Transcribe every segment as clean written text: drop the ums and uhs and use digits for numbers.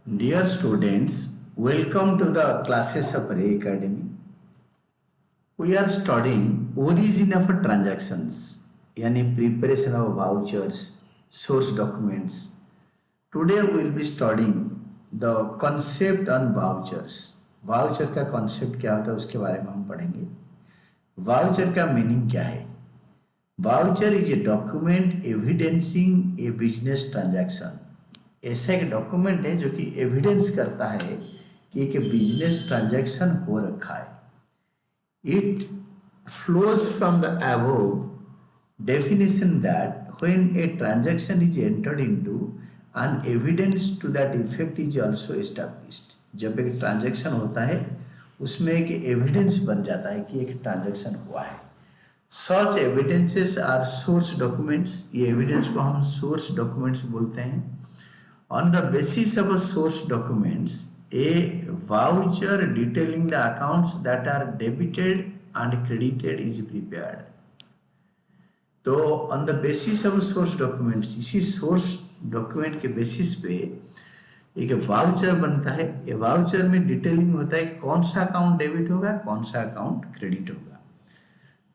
Dear students, welcome to the classes of Ray Academy. We are studying origin of transactions, yani preparation of vouchers, source documents. Today we will be studying the concept on vouchers. Voucher का concept क्या होता है उसके बारे में हम पढ़ेंगे. Voucher का meaning क्या है? Voucher is a document evidencing a business transaction. ऐसा एक डॉक्यूमेंट है जो कि एविडेंस करता है कि एक बिजनेस ट्रांजैक्शन हो रखा है. It flows from the above definition that when a transaction is entered into an evidence to that effect is also established. जब एक ट्रांजैक्शन होता है उसमें एक एविडेंस बन जाता है कि एक ट्रांजैक्शन हुआ है. सच एविडेंसेस आर सोर्स डॉक्यूमेंट्स. ये एविडेंस को हम सोर्स डॉक्यूमेंट्स बोलते हैं. On the basis of source documents, a voucher detailing the accounts that are debited and credited is prepared. तो on the basis of source documents, इसी source document के basis पे एक वाउचर बनता है. ये वाउचर में डिटेलिंग होता है कौन सा अकाउंट डेबिट होगा, कौन सा अकाउंट क्रेडिट होगा.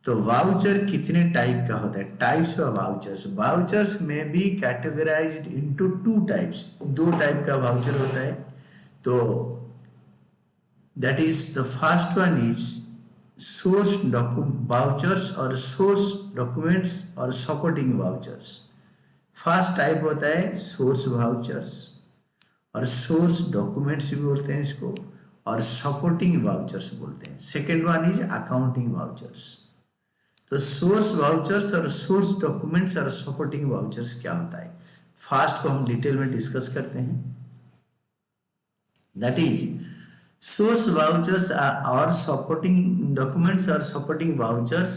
तो वाउचर कितने टाइप का होता है? Types of vouchers. वाउचर्स में be categorised into two types. दो टाइप का वाउचर होता है. तो that is the first one is source vouchers और सोर्स डॉक्यूमेंट्स और सपोर्टिंग वाउचर्स. फर्स्ट टाइप होता है सोर्स वाउचर्स और सोर्स डॉक्यूमेंट्स भी बोलते हैं इसको, और सपोर्टिंग वाउचर्स बोलते हैं. Second one is accounting vouchers. तो सोर्स वाउचर्स और सोर्स डॉक्यूमेंट्स और सपोर्टिंग वाउचर्स क्या होता है, फर्स्ट को हम डिटेल में डिस्कस करते हैं. दैट इज सोर्स वाउचर्स और सपोर्टिंग डॉक्यूमेंट्स और supporting vouchers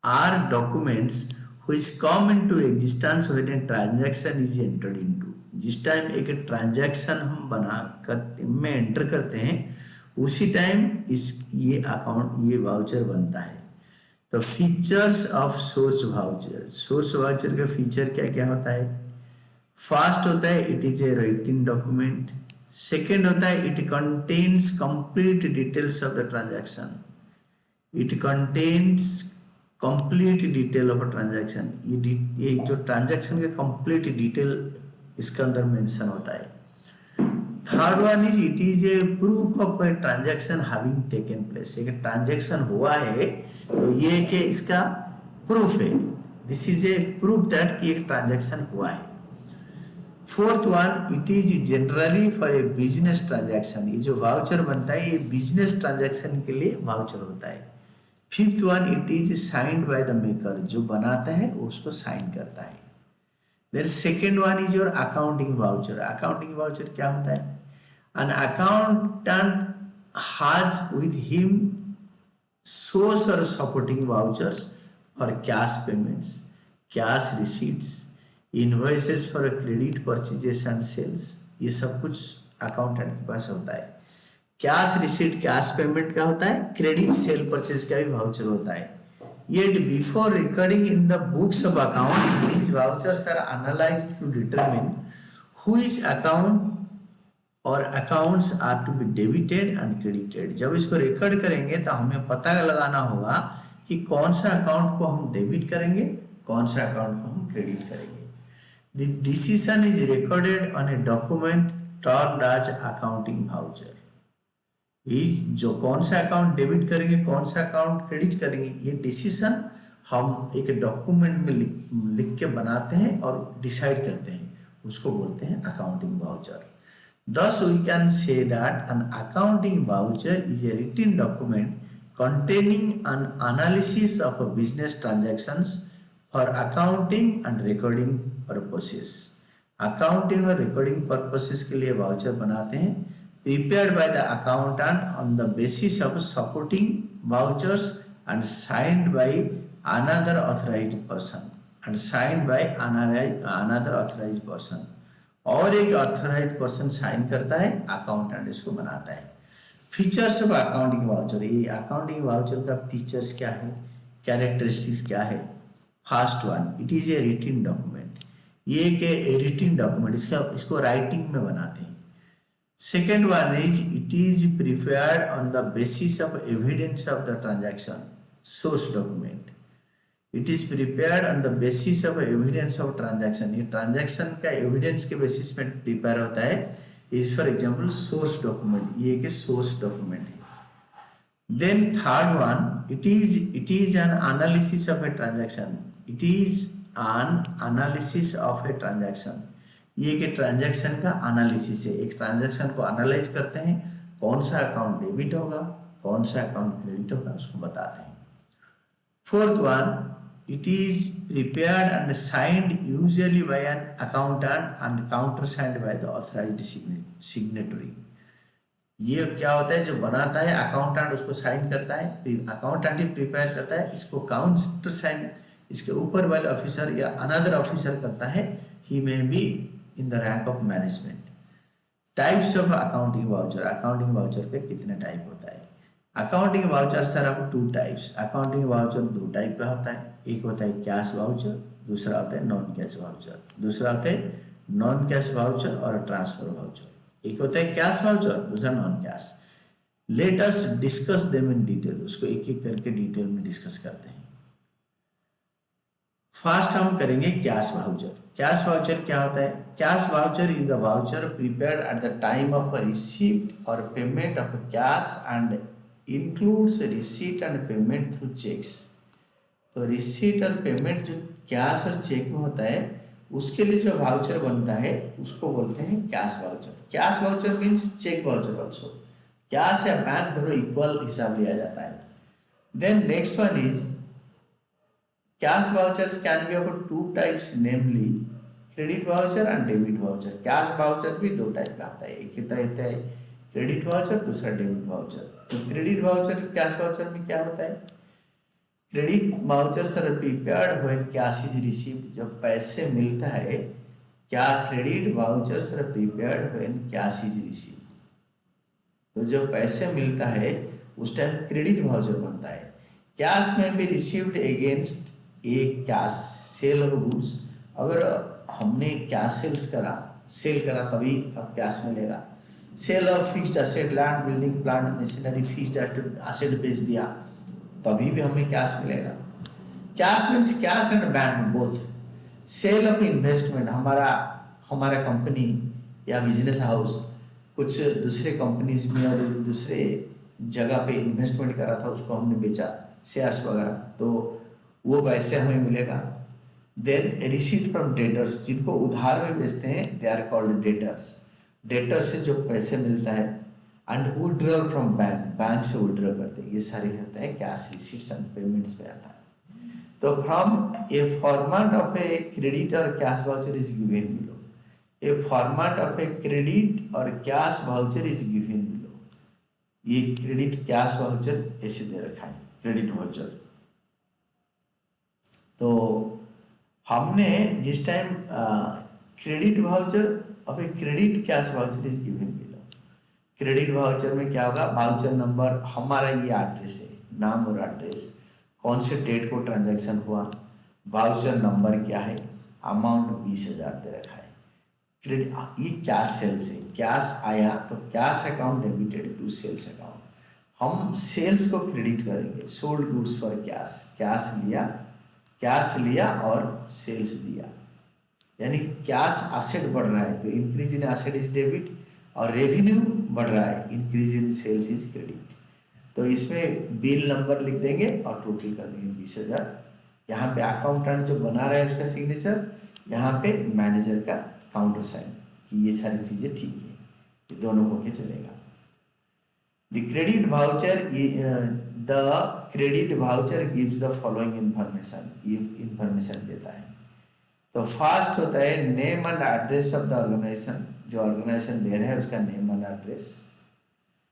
are documents which come into existence when a transaction is entered into. जिस टाइम एक ट्रांजैक्शन हम बना कर में एंटर करते हैं उसी टाइम ये अकाउंट ये वाउचर बनता है. तो features of source voucher. Source voucher का फीचर क्या क्या होता है? फर्स्ट होता है it is a written document. Second होता है it contains complete details of the transaction. It contains complete detail of a transaction. ये जो ट्रांजैक्शन का कंप्लीट डिटेल इसके अंदर मेंशन होता है. Third one is it is A proof of a transaction having taken place. एक transaction हुआ है तो ये कि इसका प्रूफ है. This is a proof that कि एक ट्रांजैक्शन हुआ है. Fourth one it is generally for a business transaction. ये जो वाउचर बनता है ये बिजनेस ट्रांजैक्शन के लिए वाउचर होता है. Fifth one it is signed by the maker. जो बनाता है वो उसको साइन करता है. Then second one is your accounting voucher. Accounting voucher क्या होता है? An accountant has with him source or supporting vouchers for cash payments, cash receipts, invoices for credit purchases and sales. ये सब कुछ अकाउंटेंट के पास होता है. कैश रिसीट कैश पेमेंट का होता है, क्रेडिट सेल परचेज का भी वाउचर होता है. Yet before recording in the books of account, these vouchers are analyzed to determine which account और accounts are to be debited and credited. जब इसको रिकॉर्ड करेंगे तो हमें पता लगाना होगा कि कौन सा अकाउंट को हम डेबिट करेंगे, कौन सा अकाउंट को हम क्रेडिट करेंगे. The decision is recorded on a document termed as accounting voucher. ये जो कौन सा अकाउंट डेबिट करेंगे, कौन सा अकाउंट क्रेडिट करेंगे, ये डिसीजन हम एक डॉक्यूमेंट में लिख के बनाते हैं और डिसाइड करते हैं, उसको बोलते हैं accounting voucher. Thus, we can say that an accounting voucher is a written document containing an analysis of a business transactions for accounting and recording purposes. Accounting और recording purposes के लिए voucher बनाते हैं, prepared by the accountant on the basis of supporting vouchers and signed by another authorized person. और एक authorised person sign करता है, accountant इसको बनाता है. Features of accounting voucher. ये अकाउंटिंग वाउचर का फीचर्स क्या है, कैरेक्टरिस्टिक्स क्या है? First one it is a written document. ये एक रिटन डॉक्यूमेंट, इसको राइटिंग में बनाते हैं. Second one is it is prepared on the basis of evidence of the transaction, source document. It is prepared on the basis of evidence of transaction. ये transaction का evidence के basis में prepare होता है. is for example source document. ये एक source document है. Then third one, it is an analysis of a transaction. It is an analysis of a transaction. ये एक ट्रांजैक्शन का एनालिसिस है. एक ट्रांजैक्शन को एनालाइज करते हैं, कौन सा अकाउंट डेबिट होगा, कौन सा अकाउंट क्रेडिट होगा, उसको बताते हैं. Fourth one, it is prepared and signed usually by an accountant and countersigned by the authorized signatory. ये क्या होता है, जो बनाता है अकाउंटेंट उसको साइन करता है, अकाउंटेंट ही प्रिपेयर करता है, इसको काउंटर साइन इसके ऊपर वाले ऑफिसर या अनदर ऑफिसर करता है. He may be in the rank of management. Types of accounting voucher. Accounting वाउचर के कितने टाइप होता है? अकाउंटिंग वाउचर सर आपको टू टाइप्स. अकाउंटिंग वाउचर दो टाइप का होता है. एक होता है कैश वाउचर, दूसरा होता है नॉन कैश वाउचर. दूसरा होता है नॉन कैश वाउचर और ट्रांसफर वाउचर. एक होता है कैश वाउचर, दूसरा non cash. Let us discuss them in detail. उसको एक एक करके डिटेल में डिस्कस करते हैं. फर्स्ट हम करेंगे कैश वाउचर. कैश वाउचर क्या होता है? Cash voucher is the voucher prepared at the time of receipt और payment of cash and includes receipt and payment through cheques. तो रिसीट और पेमेंट जो कैश और चेक में होता है उसके लिए जो वाउचर बनता है उसको बोलते हैं cash voucher. Cash voucher means cheque voucher also. Cash या बैंक दोनों इक्वल हिसाब लिया जाता है. Then next one is cash vouchers can be of two types, namely credit voucher and debit voucher. Cash voucher भी दो टाइप का होता है. एक होता है क्रेडिट वाउचर, दूसरा डेबिट वाउचर. तो क्रेडिट वाउचर कैश वाउचर में क्या होता है? Credit vouchers are prepared when cash is received. जब पैसे मिलता है, क्या credit vouchers are prepared when cash is received. तो जब पैसे मिलता है उस टाइम क्रेडिट वाउचर बनता है. कैश में भी received against a cash sale of goods. अगर हमने कैश सेल करा तभी अब कैश मिलेगा. Sale of fixed asset, land, building, plant, machinery, fixed asset बेच दिया तभी भी हमें कैश मिलेगा. Cash means cash and bank both. Sale of investment, हमारा कंपनी या बिजनेस हाउस कुछ दूसरे कंपनीज में और दूसरे जगह पे इन्वेस्टमेंट करा था, उसको हमने बेचा शेयर्स वगैरह, तो वो पैसे हमें मिलेगा. देन रिसीट फ्रॉम डेटर्स, जिनको उधार में बेचते हैं they are called debtors. Debtor से जो पैसे मिलता है. And withdrawal from bank, bank से विड्रॉ करते हैं. ये सारे होते हैं कैश रिसीट्स एंड पेमेंट्स पे आता है. तो from a format of a credit और cash voucher is given below. A format of a credit और cash voucher is given below. ये क्रेडिट कैश वाउचर ऐसे दे रखा है, क्रेडिट वाउचर. तो हमने जिस टाइम क्रेडिट वाउचर अब एक credit cash voucher is given below. Credit voucher में क्या होगा? वाउचर नंबर, हमारा ये एड्रेस है, नाम और एड्रेस, कौन से डेट को ट्रांजैक्शन हुआ, वाउचर नंबर क्या है, अमाउंट 20,000 दे रखा है. क्रेडिट ये कैश सेल्स है. कैश आया तो cash account debited to sales account. हम सेल्स को क्रेडिट करेंगे. Sold goods for cash, cash लिया और सेल्स दिया, यानी कैश एसेट बढ़ रहा है तो increase in asset is debit, और रेवेन्यू बढ़ रहा है, increase in sales is credit. तो इसमें बिल नंबर लिख देंगे और टोटल कर देंगे 20,000. यहाँ पे अकाउंटेंट जो बना रहा है उसका सिग्नेचर, यहाँ पे मैनेजर का काउंटर साइन कि ये सारी चीज़ें ठीक है, ये दोनों होके चलेगा. The credit voucher gives the following information. ये इंफॉर्मेशन देता है. तो फर्स्ट होता है name and address of the organisation. जो ऑर्गेनाइजेशन दे रहा है उसका नेम एंड एड्रेस.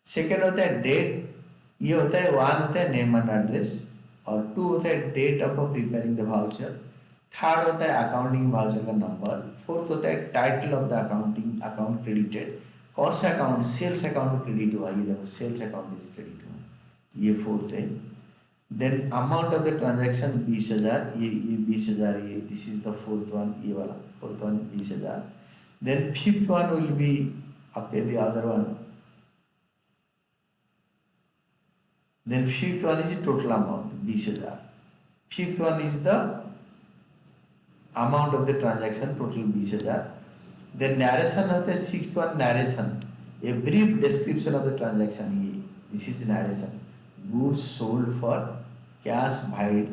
सेकेंड होता है डेट. ये होता है 1 होता है नेम एंड एड्रेस, और 2 होता है date of preparing the voucher. Third होता है अकाउंटिंग वाउचर का नंबर. फोर्थ होता है title of the account credited. कौन सा अकाउंट? सेल्स अकाउंट क्रेडिट हुआ. ये देखो सेल्स अकाउंट इज क्रेडिट हुआ, ये फोर्थ है. Then amount of the transaction 20,000, ये 20,000, ये this is the fourth one, ये वाला fourth one 20,000. Then fifth one will be Okay, the other one. Then fifth one is the total amount 20,000. Fifth one is the amount of the transaction total 20,000. Then narration होता है sixth one narration, a brief description of the transaction. ये this is narration. Goods sold for cash paid,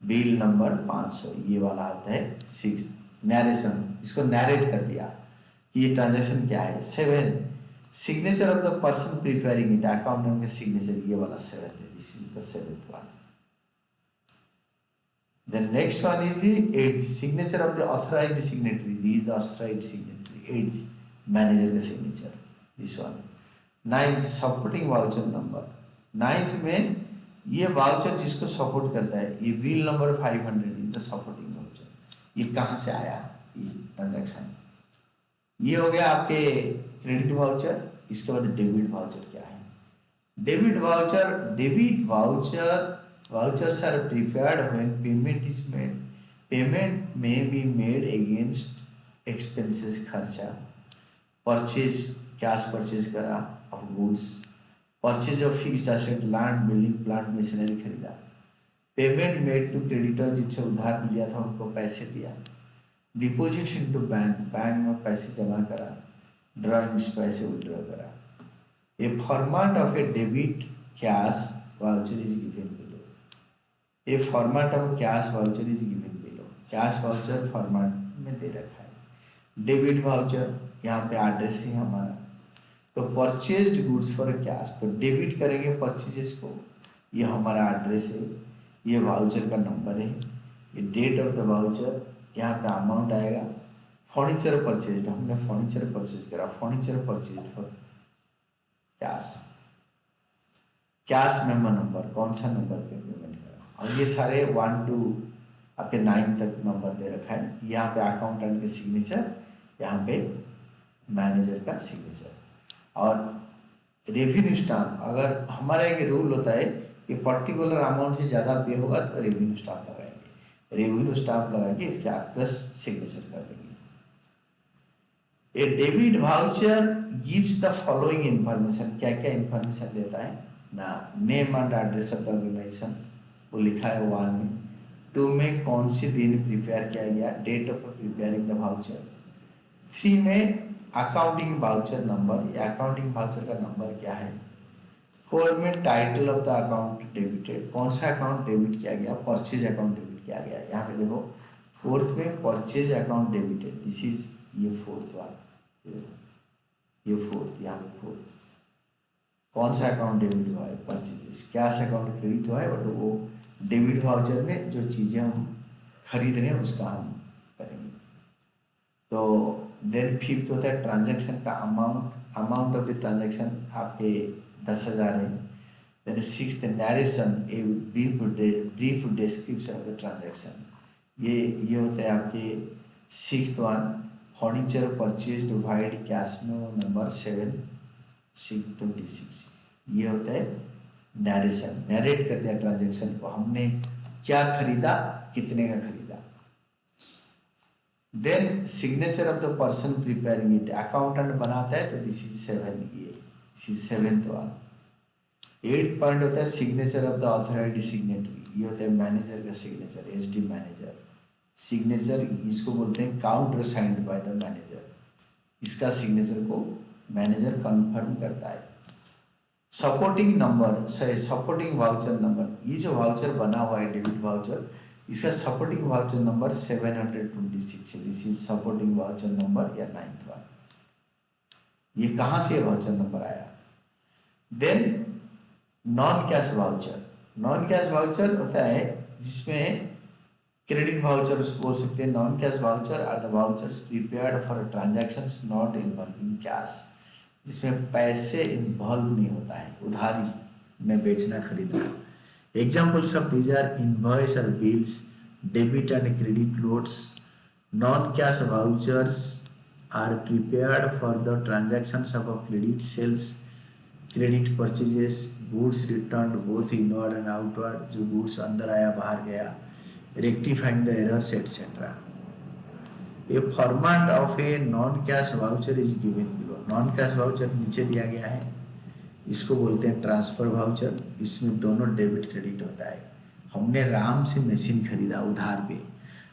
bill number 500, ये वाला आता है six narration, इसको narrate कर दिया कि ये ट्रांजैक्शन क्या है। Seven signature of the person preparing it, accountant का सिग्नेचर, ये वाला सेवेंथ है, this is the seventh one. The next one is the eighth, signature of the authorized signatory. This is the authorized signatory. Eighth, manager का signature. This one. Ninth, supporting voucher number. Ninth में ये voucher जिसको support करता है, ये bill number 500 is the supporting voucher. ये कहाँ से आया ये ट्रांजैक्शन? ये हो गया आपके क्रेडिट वाउचर। इसके बाद डेबिट वाउचर क्या है? Debit voucher vouchers are prepared when payment is made. Payment may be made against expenses, खर्चा, purchase, कैश परचेज करा of goods, purchase of fixed asset, land, building, plant, machinery खरीदा, payment made to creditor, जिससे उधार लिया था उनको पैसे दिया, डिपॉजिट इनटू बैंक, बैंक में पैसे जमा करा, ड्रॉइंग्स पैसे विड्रॉ करा। A format of a debit cash voucher is given below. A format of cash voucher is given below. Cash voucher format में दे रखा है। डेबिट वाउचर यहाँ पे एड्रेस ही हमारा, तो परचेज्ड गुड्स फॉर कैश, तो डेबिट करेंगे परचेजेस को, ये हमारा एड्रेस है, ये वाउचर का नंबर है, ये डेट ऑफ द वाउचर, यहाँ पे अमाउंट आएगा। फर्नीचर परचेज, हमने फर्नीचर परचेज करा, furniture purchase for cash, cash memo number, कौन सा नंबर पे पेमेंट करा, और ये सारे 1 to आपके 9 तक नंबर दे रखा है। यहाँ पे अकाउंटेंट के सिग्नेचर, यहाँ पे मैनेजर का सिग्नेचर। और रेवेन्यू स्टाम्प, अगर हमारा एक रूल होता है कि पर्टिकुलर अमाउंट से ज़्यादा पे होगा तो रेवेन्यू स्टाम्प लगाएंगे, रेवेन्यू स्टाम्प लगा के इसके आक्रस सिग्नेचर कर देंगे। A debit voucher gives the following information, क्या क्या इंफॉर्मेशन देता है ना, name and address of the organisation वो लिखा है 1 में, 2 में कौन से दिन प्रिपेयर किया गया, date of preparing the voucher, 3 में अकाउंटिंग वाउचर नंबर, या अकाउंटिंग वाउचर का नंबर क्या है, 4 में title of the account debited, कौन सा अकाउंट डेबिट किया गया, परचेज अकाउंट डेबिट किया गया। यहाँ पे देखो 4th में purchase account debited, this is ये 4th वाला, ये 4th, यहाँ पे 4th कौन सा अकाउंट डेबिट हुआ है, परचेजेस, कैश अकाउंट क्रेडिट हुआ है, बट वो डेबिट वाउचर में जो चीज़ें हम खरीद रहे हैं उसका हम करेंगे। तो देन 5th होता है ट्रांजैक्शन का amount, amount of the transaction आपके 10,000 है। Then 6th narration, a brief description of the transaction, ये होता है आपके 6th one. Furniture purchase vide cash में नंबर 7/6/26, ये होता है नैरेशन, नैरेट कर दिया ट्रांजैक्शन को, हमने क्या खरीदा, कितने का खरीदा। Then signature of the person preparing it, accountant बनाता है, तो दिस इज 7, ये this is 7th one. 8th point होता है signature of the authorised signatory, ये होता है मैनेजर का सिग्नेचर, एसडी मैनेजर सिग्नेचर, इसको बोलते हैं counter signed by the manager, इसका सिग्नेचर को मैनेजर कंफर्म करता है। Supporting number, supporting voucher number, ये जो वाउचर बना हुआ है डेबिट वाउचर, इसका सपोर्टिंग वाउचर नंबर 726 है, this is supporting voucher number या 9th वन। ये कहाँ से वाउचर नंबर आया? Then non cash voucher, non cash voucher होता है जिसमें क्रेडिट वाउचर बोल सकते हैं। Non cash voucher are the vouchers prepared for transactions not involving cash, जिसमें पैसे इन्वॉल्व नहीं होता है, उधारी में बेचना खरीदना। Examples of these are invoice or bills, debit and credit notes. Non-cash vouchers are prepared for the transactions of credit sales, credit purchases, goods returned both inward and outward, जो goods अंदर आया बाहर गया, rectifying the errors etc. A format of a non-cash voucher is given below. Non cash voucher नीचे दिया गया है, इसको बोलते हैं ट्रांसफर वाउचर। इसमें दोनों डेबिट क्रेडिट होता है। हमने राम से मशीन खरीदा उधार पे,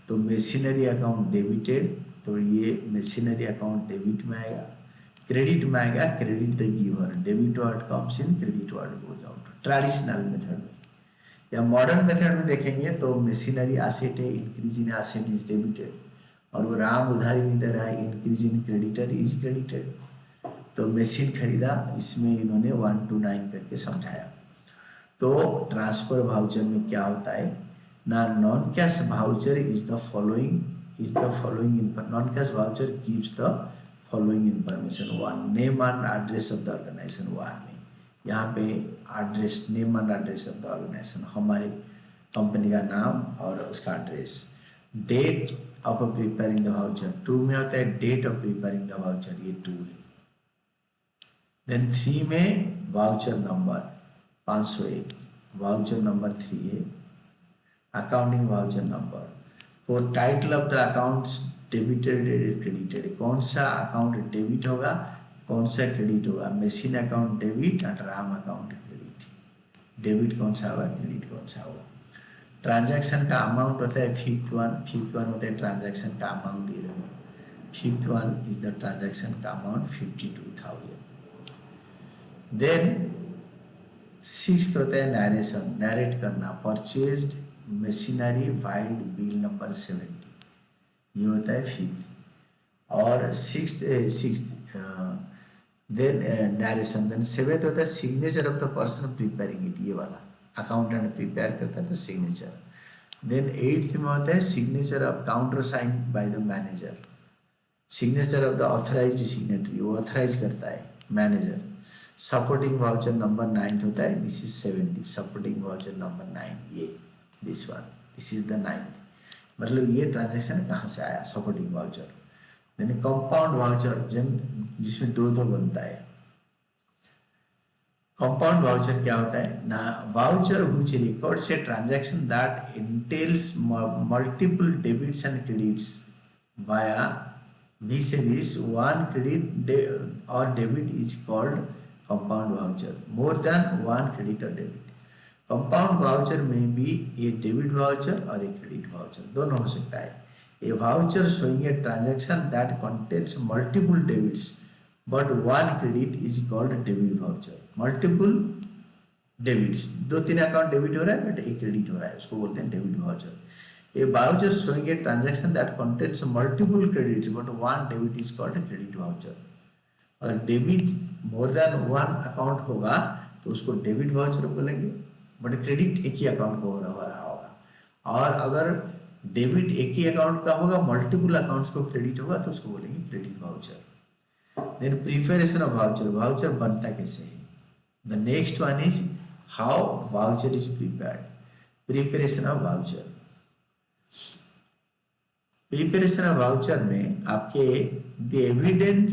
तो मशीनरी अकाउंट डेबिटेड, तो ये मशीनरी अकाउंट डेबिट में आएगा। क्रेडिट में आएगा credit the giver, debit word comes in, credit word goes out. Traditional method में या मॉडर्न मेथड में देखेंगे तो मशीनरी एसेट है, increase in asset is debited, और वो राम उधारी नहीं दे रहा है, increase in creditor is credited. तो मशीन खरीदा, इसमें इन्होंने 1 to 9 करके समझाया। तो ट्रांसफर वाउचर में क्या होता है ना, non cash voucher is the following non cash voucher gives the following information. 1 name and address of the organisation. 1 में यहाँ पे address, name and address of the organisation, हमारे कंपनी का नाम और उसका address. Date of preparing the voucher, 2 में होता है date of preparing the voucher, ये 2 है। देन 3 में वाउचर नंबर 501, वाउचर नंबर 3 है। Accounting voucher number 4, title of the accounts debited credited, कौन सा अकाउंट डेबिट होगा कौन सा क्रेडिट होगा। Machine account debit and Ram account credit. Debit कौन सा होगा, क्रेडिट कौन सा होगा। ट्रांजैक्शन का अमाउंट होता है 5th वन होता है ट्रांजैक्शन का अमाउंट। ये देखो 5th one is the transaction का अमाउंट 52,000। देन 6th होता है नरेशन, नरेट करना, purchased machinery wide bill number 70, ये होता है 5th। और 6th then narration. Then 7th होता है signature of the person preparing it, ये वाला अकाउंटेंट प्रिपेयर करता है तो सिग्नेचर। देन 8th में होता है signature of counter sign by the manager, signature of the authorised signatory, वो ऑथराइज करता है manager. Supporting voucher number 9th होता है, this is 70, supporting voucher number 9, ये this one, this is the 9th। मतलब ये ट्रांजैक्शन कहाँ से आया, सपोर्टिंग वाउचर। यानी कंपाउंड वाउचर जिसमें 2 बनता है। कंपाउंड वाउचर क्या होता है ना, voucher which records a transaction that entails multiple debits and credits via vis-a-vis one credit or debit is called compound voucher. More than one credit or debit. Compound voucher may be a debit voucher or a credit voucher. दोनों हो सकता है. A voucher showing a transaction that contains multiple debits but one credit is called debit voucher. Multiple debits, 2-3 account debit हो रहा है but एक credit हो रहा है, उसको बोलते हैं debit voucher. A voucher showing a transaction that contains multiple credits but one debit is called a credit voucher. और debit more than one account होगा तो उसको डेबिट वाउचर बोलेंगे, बट क्रेडिट एक ही अकाउंट को हो रहा होगा. और अगर डेबिट एक ही अकाउंट का होगा, मल्टीपल अकाउंट्स को क्रेडिट होगा तो उसको बोलेंगे credit voucher. Then preparation of voucher, voucher बनता कैसे है. The next one is how voucher is prepared. Preparation of voucher, preparation of voucher में आपके द एविडेंस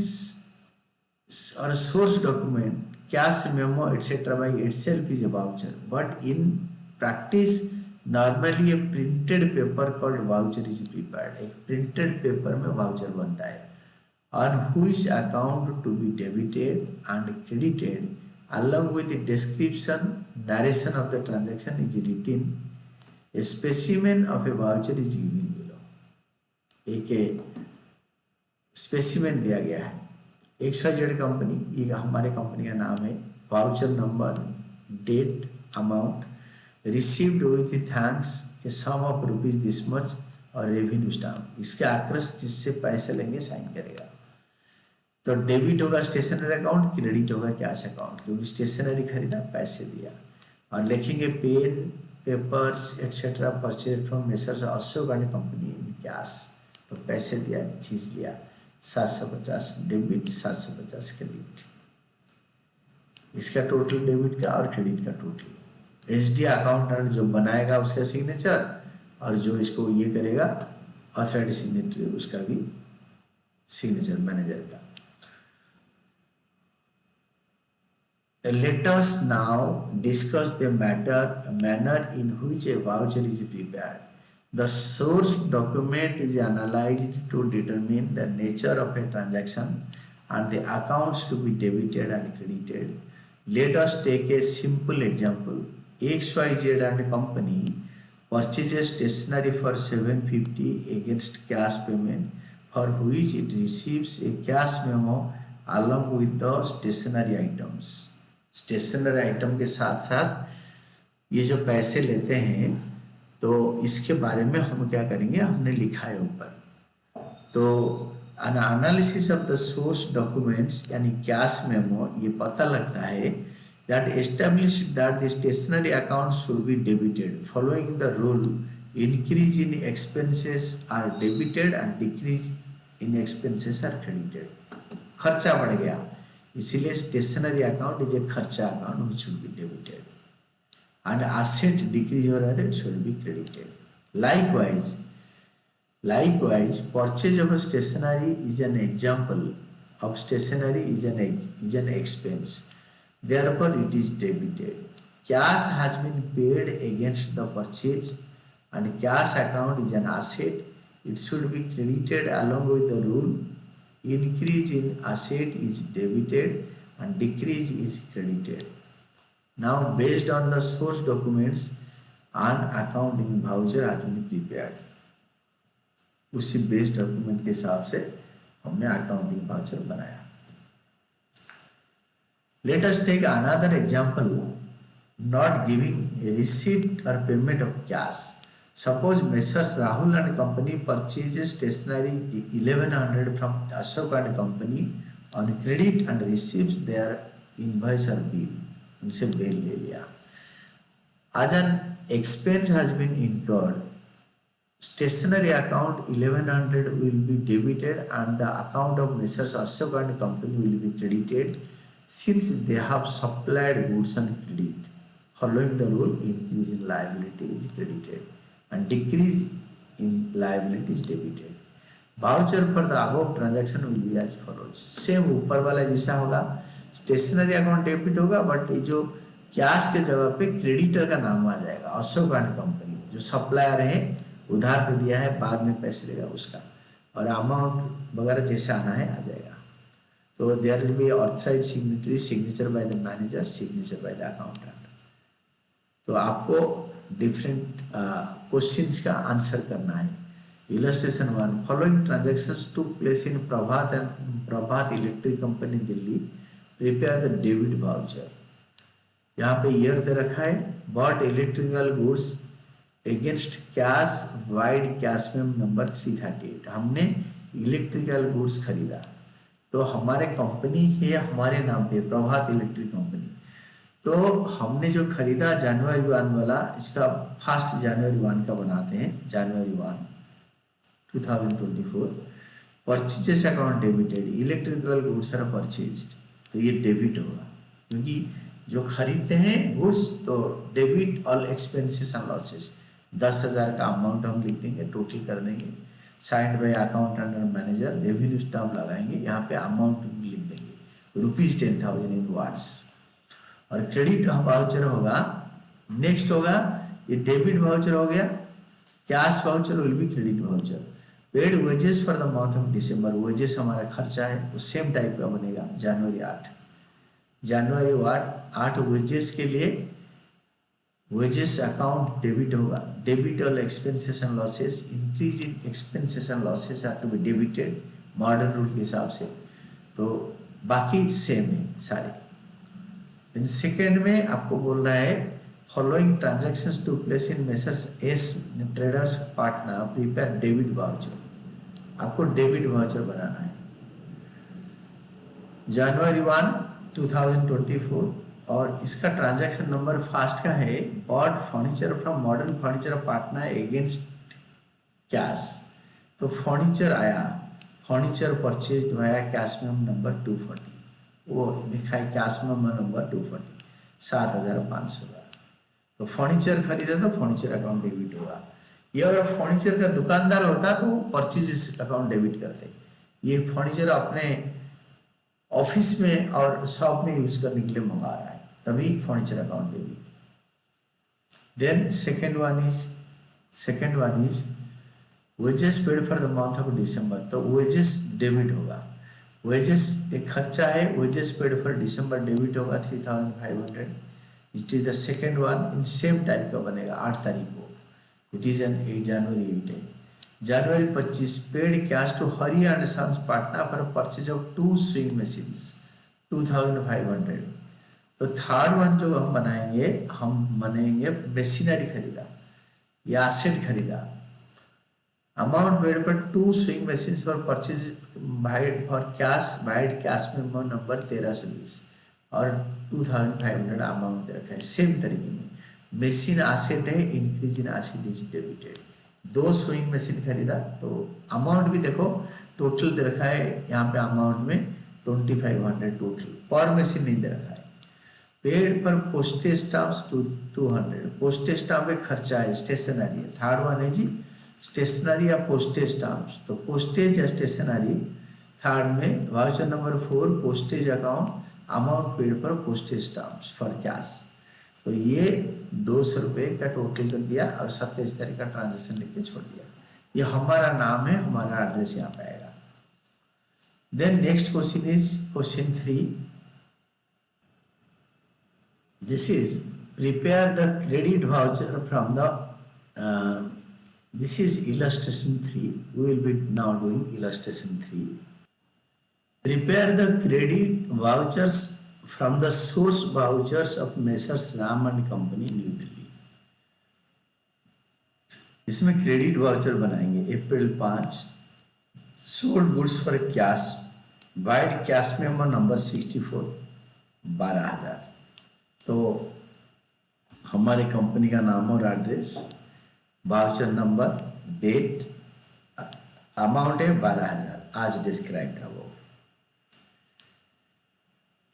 और source document, cash memo etcetera by itself is a voucher, but in practice normally a printed paper called voucher is prepared. एक printed paper में voucher बनता है. On which account to be debited and credited along with the description narration of the transaction is written. A specimen of a voucher is given below. एक specimen दिया गया है. XYZ company, ये हमारे company का नाम है. Voucher number, date, amount, received with thanks a sum of rupees this much और रेवेन्यू स्टाम्प. इसके आक्रस जिससे पैसे लेंगे साइन करेगा. तो डेबिट होगा स्टेशनरी अकाउंट, क्रेडिट होगा कैश अकाउंट, क्योंकि स्टेशनरी खरीदा पैसे दिया. और लिखेंगे pen, papers etcetera purchase from messrs Ashok and company in cash. तो पैसे दिया, चीज लिया. 750 डेबिट, 750 क्रेडिट. इसका टोटल डेबिट का और क्रेडिट का टोटल. एचडी अकाउंटेंट जो बनाएगा उसका सिग्नेचर, और जो इसको ये करेगा ऑथराइज्ड सिग्नेचर, उसका भी सिग्नेचर मैनेजर का. Let us now discuss the manner in which a voucher is prepared. The source document is analyzed to determine the nature of a transaction and the accounts to be debited and credited. Let us take a simple example. XYZ and company purchases stationery for 750 against cash payment, for which it receives a cash memo along with the stationery items. Stationery item के साथ साथ ये जो पैसे लेते हैं तो इसके बारे में हम क्या करेंगे, हमने लिखा है ऊपर. तो an analysis of the source documents यानी कैश मेमो ये पता लगता है that established that the stationery accounts should be debited. Following the rule, increase in expenses are debited and decrease in expenses are credited. खर्चा बढ़ गया इसीलिए stationery account is a खर्चा account which should be debited and asset decrease हो रहा है that should be credited. Likewise, purchase of a stationery is an example of stationery is an expense. Therefore, it is debited. Cash has been paid against the purchase, and cash account is an asset. It should be credited along with the rule. Increase in asset is debited and decrease is credited. Now, based on the source documents, an accounting voucher has been prepared. उसी based document के हिसाब से हमने accounting voucher बनाया. Let us take another example, not giving a receipt और payment of cash. Suppose messrs Rahul and company purchase stationery 1100 from Ashok and company on credit and receives their invoice और bill. उनसे bill ले लिया. As an expense has been incurred, stationery account 1100 will be debited and the account of Messrs. Ashok and company will be credited since they have supplied goods on credit. Following the rule, increase in liability is credited and decrease in liability is debited. Voucher for the above transaction will be as follows. Same ऊपर वाला जैसा होगा, stationery account debit होगा but ये जो cash के जगह पे क्रेडिटर का नाम आ जाएगा, अशोक एंड कंपनी जो सप्लायर है उधार पे दिया है, बाद में पैसे लेगा उसका, और अमाउंट वगैरह जैसे आना है आ जाएगा. तो there will be authorised signatory, signature by the manager, signature by the accountant. तो आपको डिफरेंट क्वेश्चंस का आंसर करना है. Illustration 1, following transactions took place in Prabhat electric company Delhi, prepare the debit voucher. यहाँ पे ईयर दे रखा है, bought electrical goods against cash vide cash में नंबर 338. हमने इलेक्ट्रिकल गुड्स खरीदा तो हमारे कंपनी है हमारे नाम पे प्रभात इलेक्ट्रिक कंपनी. तो हमने जो खरीदा जनवरी 1 वाला, इसका 1 जनवरी 1 का बनाते हैं, जनवरी 1 2024. Purchases account debited, electrical goods are purchased, तो ये डेबिट होगा क्योंकि जो खरीदते हैं गुड्स तो debit all expenses and losses. 10,000 का अमाउंट हम लिख देंगे, टोटल कर देंगे, साइंड बाय अकाउंटेंट और मैनेजर, रेवेन्यू स्टाम्प लगाएंगे, यहाँ पे अमाउंट लिख देंगे ₹10,000 इन वाट्स. और क्रेडिट वाउचर होगा, नेक्स्ट होगा ये डेबिट वाउचर हो गया, cash voucher will be credit voucher. Paid wages for the month of December, wages हमारा खर्चा है वो सेम टाइप का बनेगा. जनवरी 8 वेजेस के लिए वेजेस अकाउंट डेबिट होगा. Debit all expenses and losses, increase in expenses and losses are to be debited modern rule के हिसाब से. तो बाकी सेम है सारे. इन सेकेंड में आपको बोल रहा है following transactions to place in messrs S traders partner, prepare debit voucher. आपको डेबिट वाउचर बनाना है. जनवरी 1 2024 और इसका ट्रांजैक्शन नंबर फर्स्ट का है, bought furniture from modern furniture partner against cash. तो फर्नीचर आया, फर्नीचर परचेज वाया कैश में नंबर 240, वो लिखा है कैश में नंबर 240, 7,500 का. तो फर्नीचर खरीदा तो फर्नीचर अकाउंट डेबिट होगा. ये अगर फर्नीचर का दुकानदार होता तो परचेज अकाउंट डेबिट करते. ये फर्नीचर अपने ऑफिस में और शॉप में यूज करने के लिए मंगा रहा है, तभी furniture account debit. Then second one is wages paid for the month of December, तो वेजेस डेबिट होगा. वेजेस एक खर्चा है, wages paid for December debit होगा 3500। It is the second one in same type का बनेगा 8 तारीख को, इट इज एन 8 जनवरी 8 है। January 25 paid cash to Hari and sons Patna for purchase of 2 sewing machines 2500। तो थर्ड वन जो हम बनाएंगे मशीनरी खरीदा या एसेट खरीदा। अमाउंट पेड पर 2 sewing machines for purchase for cash memo number 1320 और 2500 अमाउंट दे रखा है। सेम तरीके में मशीन एसेट है, increase in asset is debited. 2 sewing machine खरीदा तो अमाउंट भी देखो टोटल दे रखा है यहाँ पे, अमाउंट में 2500 टोटल, पर मशीन नहीं दे रखा है। Paid for postage stamps 200, postage stamp एक खर्चा है, स्टेशनरी है। थर्ड वन है जी स्टेशनरी या पोस्टेज स्टाम्प्स, तो पोस्टेज या स्टेशनरी। थर्ड में voucher number 4 postage account amount paid for postage stamps for cash. तो ये 200 रुपये का टोटल कर दिया और 27 तारीख का ट्रांजेक्शन लिख के छोड़ दिया। ये हमारा नाम है, हमारा एड्रेस यहाँ पे आएगा। Then next question is question 3। This is prepare the credit voucher from the this is illustration 3. We will be now doing illustration 3. Prepare the credit vouchers from the source vouchers of Messrs Ram and Company, New Delhi. इसमें credit voucher बनाएंगे। April 5 sold goods for cash, vide cash memo number 64 12,000। तो हमारे company का नाम और address, voucher number, date, amount है 12,000 आज described है वो।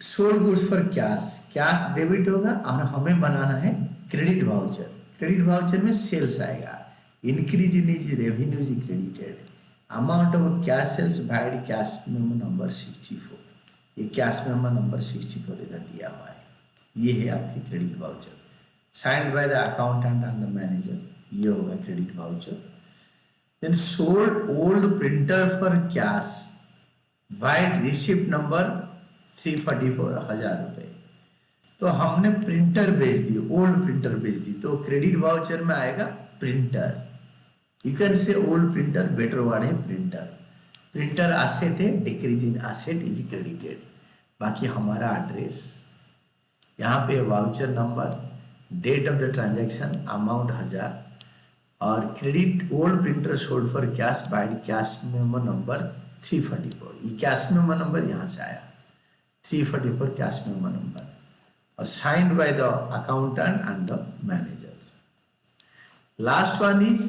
Sold goods for cash, cash debit होगा और हमें बनाना है क्रेडिट वाउचर। क्रेडिट वाउचर में सेल्स आएगा, increase in is revenue is credited, amount of cash sales vide cash memo number 64। ये कैश मेमो नंबर 64 इधर दिया हुआ है। ये है आपकी credit voucher, signed by the accountant and the manager. ये होगा credit voucher. Then sold old printer for cash, vide receipt number 344 1000 रुपये। तो हमने प्रिंटर बेच दी, ओल्ड प्रिंटर बेच दी, तो क्रेडिट वाउचर में आएगा printer. You can say old printer, better word है प्रिंटर। प्रिंटर एसेट है, decrease in asset is credited. बाकी हमारा एड्रेस यहाँ पे, voucher number, date of the transaction, amount 1000 और credit old printer sold for cash vide cash memo number 344। ये cash memo number यहाँ से आया 344 कैश मेमो नंबर, और signed by the accountant and the manager. Last one is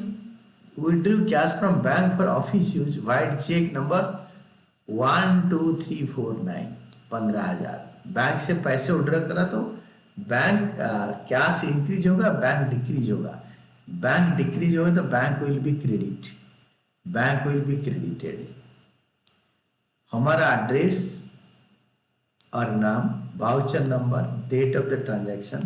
withdrew cash from bank for office use, vide cheque number 12349 15,000। Bank से पैसे order करा तो bank cash increase होगा, bank decrease होगा। बैंक डिक्रीज होगा तो bank will be credit, bank will be credited. हमारा address और नाम, voucher number, date of the transaction.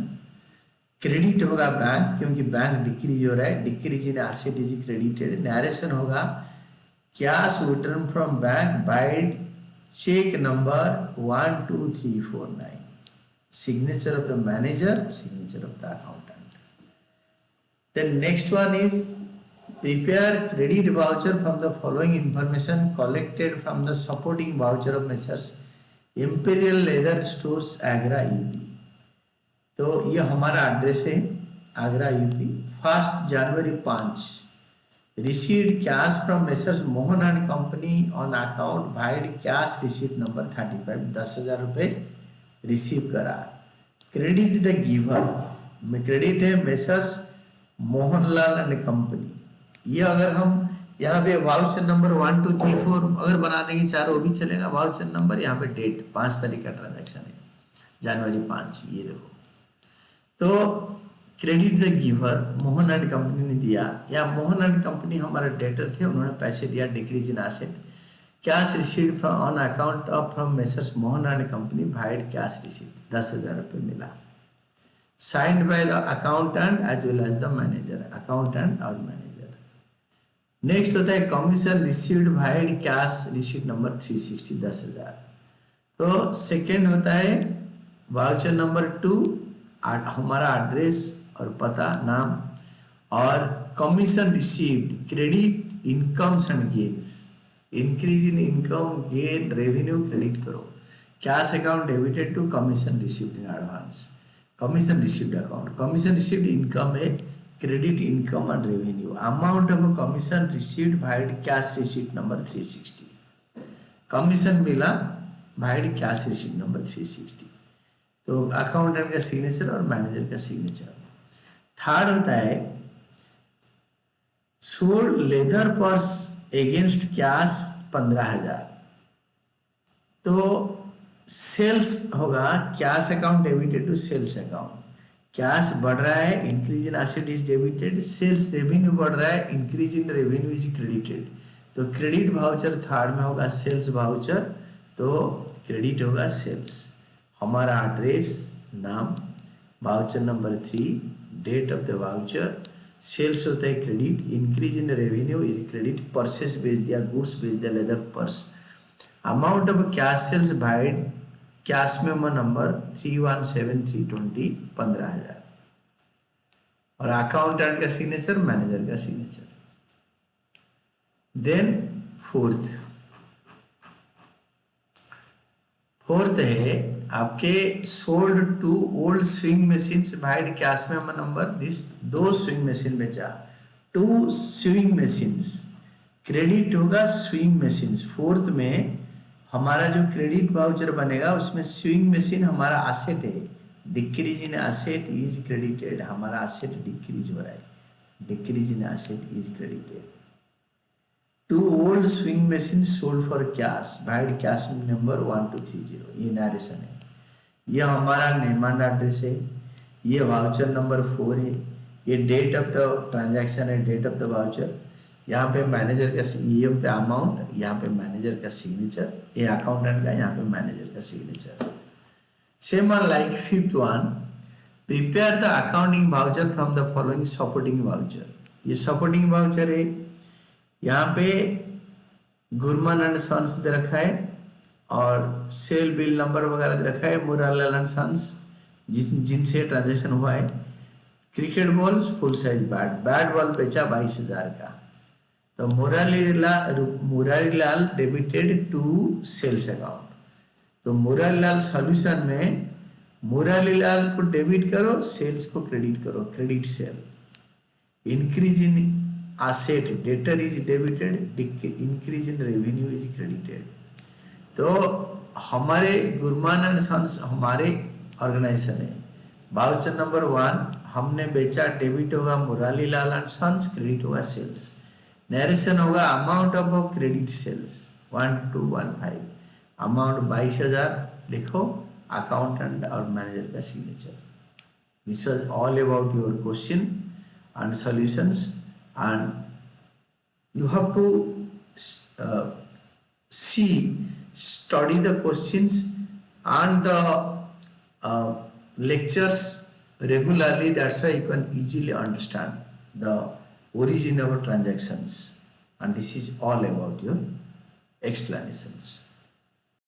Credit होगा बैंक क्योंकि बैंक डिक्रीज हो रहा है, decrease in asset is credited. Narration होगा cash return from bank vide cheque number 12349। Signature of the manager, signature of the accountant. Then next one is prepare credit voucher from the following information collected from the supporting voucher of Messrs Imperial Leather Stores, Agra, UP। तो ये हमारा address है, Agra UP. 1 January 5 received cash from Messrs Mohan and Company on account wide cash receipt number 35 10,000 रुपये receive करा। Credit the giver में credit है Messrs Mohanlal and company. ये अगर हम यहाँ पे वाउचर नंबर 1 2 3 4 अगर बना देंगे चार वो भी चलेगा। वाउचर नंबर, यहाँ पे डेट 5 तारीख का ट्रांजैक्शन है, जनवरी 5। ये देखो, तो credit the giver Mohan and company ने दिया, या मोहन एंड कंपनी हमारे डेटर थे, उन्होंने पैसे दिया, decrease in asset. Cash received from on account of from messrs Mohan and company vide cash received 10,000 रुपये मिला। Signed by the accountant as well as the manager, accountant और मैनेजर। नेक्स्ट होता है commission received vide cash receipt number 360 10,000। तो second होता है voucher number 2, हमारा address और पता नाम, और commission received credit incomes and gains, increase in income gain revenue credit करो। Cash account debited to commission received in advance, commission received account, commission received income है credit income and revenue, amount of commission received vide cash receipt number 360, commission मिला vide cash receipt number 360। तो accountant का signature और manager का signature. Third होता है sold leather purse against cash 15,000। तो sales होगा cash account debited to sales account, cash बढ़ रहा है increase in asset is debited, sales revenue बढ़ रहा है increase in revenue is credited. तो क्रेडिट वाउचर थर्ड में होगा सेल्स वाउचर, तो क्रेडिट होगा सेल्स। हमारा एड्रेस नाम, voucher number 3, date of the voucher, sales होता है credit, increase in revenue is credit, purchase बेच दिया, गुड्स बेच दिया, leather purse, amount of cash sales vide cash memo number 317320 15,000, और अकाउंटेंट का सिग्नेचर मैनेजर का सिग्नेचर। देन फोर्थ है आपके sold to old sewing machines vide cash memo number, this 2 sewing machine बेचा, 2 स्विंग मशीन्स, क्रेडिट होगा sewing machines. Fourth में हमारा जो क्रेडिट वाउचर बनेगा उसमें स्विंग मशीन हमारा एसेट है, decrease in asset is credited, हमारा एसेट डिक्रीज हो रहा है, decrease in asset is credited. 2 old swing machine sold for cash vide cash number 1230, ये नरेशन है। ये हमारा नेम एंड एड्रेस है, ये वाउचर नंबर 4 है, ये डेट ऑफ द ट्रांजैक्शन है, डेट ऑफ द वाउचर, यहाँ पे मैनेजर का ये पे अमाउंट, यहाँ पे मैनेजर का सिग्नेचर, ये अकाउंटेंट का, यहाँ पे मैनेजर का सिग्नेचर। सेम और like fifth one, prepare the accounting voucher from the following supporting voucher, ये सपोर्टिंग वाउचर है, यहाँ पे गुरमान एंड सन्स दे रखा है और सेल बिल नंबर वगैरह दे रखा है, मुरारलाल एंड सन्स जिनसे ट्रांजेक्शन हुआ है। Cricket balls full size bat ball बेचा 22,000 का, तो Murarilal debited to sales account, तो मुरारीलाल सॉल्यूशन में मुरारीलाल को डेबिट करो, सेल्स को क्रेडिट करो, credit sale. Increase in asset debtor is debited, increase in revenue is credited. तो हमारे गुरमान एंड सन्स हमारे ऑर्गेनाइजेशन है, वाउचर नंबर 1 हमने बेचा, डेबिट होगा मुरारीलाल एंड सन्स, क्रेडिट होगा सेल्स। नरेशन होगा amount of credit sales 1215, amount 22,000 लिखो, अकाउंटेंट और मैनेजर का signature. This was all about your question and solutions, and you have to study the questions and the lectures regularly, that's why you can easily understand the origin of transactions, and this is all about your explanations.